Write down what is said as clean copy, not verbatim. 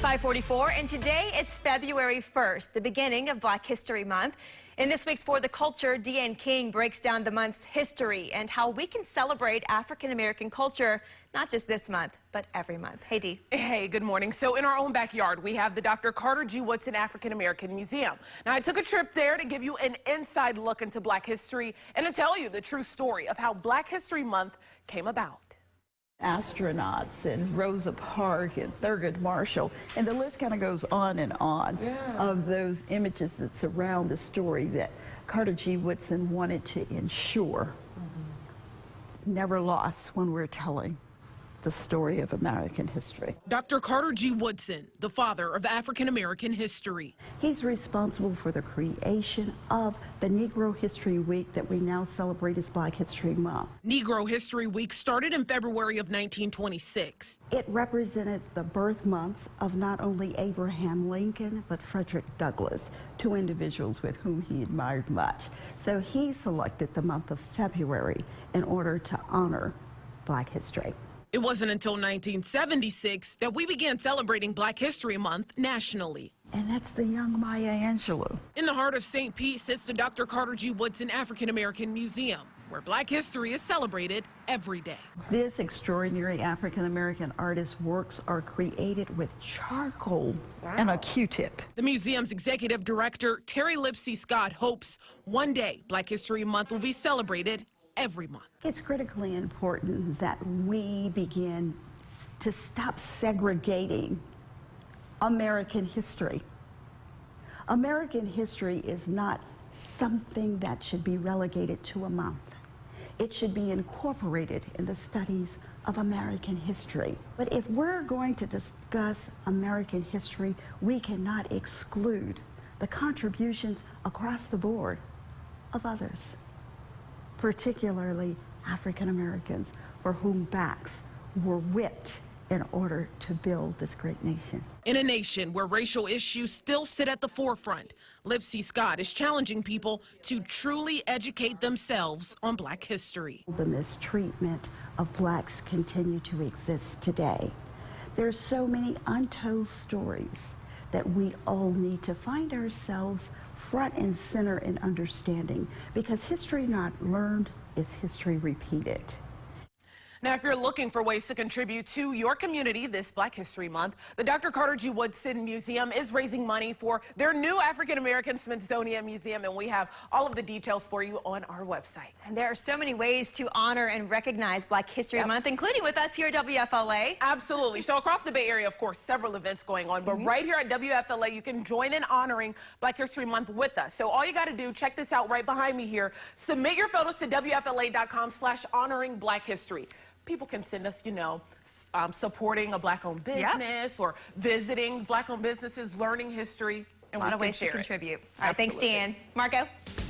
5:44, and today is February 1st, the beginning of Black History Month. In this week's For the Culture, Deanne King breaks down the month's history and how we can celebrate African-American culture, not just this month, but every month. Hey, Dee. Hey, good morning. So in our own backyard, we have the Dr. Carter G. Woodson African-American Museum. Now, I took a trip there to give you an inside look into Black history and to tell you the true story of how Black History Month came about. Astronauts and Rosa Parks and Thurgood Marshall, and the list kind of goes on and on of those images that surround the story that Carter G. Woodson wanted to ensure it's never lost when we're telling the story of American history. Dr. Carter G. Woodson, the father of African-American history. He's responsible for the creation of the Negro History Week that we now celebrate as Black History Month. Negro History Week started in February of 1926. It represented the birth months of not only Abraham Lincoln, but Frederick Douglass, two individuals with whom he admired much. So he selected the month of February in order to honor Black history. It wasn't until 1976 that we began celebrating Black History Month nationally. And that's the young Maya Angelou. In the heart of St. Pete sits the Dr. Carter G. Woodson African-American Museum, where Black history is celebrated every day. This extraordinary African-American artist's works are created with charcoal and a Q-tip. The museum's executive director, Terry Lipsey Scott, hopes one day Black History Month will be celebrated every month. It's critically important that we begin to stop segregating American history. American history is not something that should be relegated to a month. It should be incorporated in the studies of American history. But if we're going to discuss American history, we cannot exclude the contributions across the board of others, particularly African Americans, for whom backs were whipped in order to build this great nation. In a nation where racial issues still sit at the forefront, Lipsey Scott is challenging people to truly educate themselves on Black history. The mistreatment of blacks continue to exist today. There's so many untold stories that we all need to find ourselves front and center in understanding, because history not learned is history repeated. Now, if you're looking for ways to contribute to your community this Black History Month, the Dr. Carter G. Woodson Museum is raising money for their new African-American Smithsonian Museum, and we have all of the details for you on our website. And there are so many ways to honor and recognize Black History Month, including with us here at WFLA. Absolutely. So across the Bay Area, of course, several events going on, but right here at WFLA, you can join in honoring Black History Month with us. So all you got to do, check this out right behind me here. Submit your photos to WFLA.com/honoring Black history. People can send us, supporting a Black-owned business or visiting Black-owned businesses, learning history, and a lot of ways to contribute. All right, thanks, Deanne. Marco?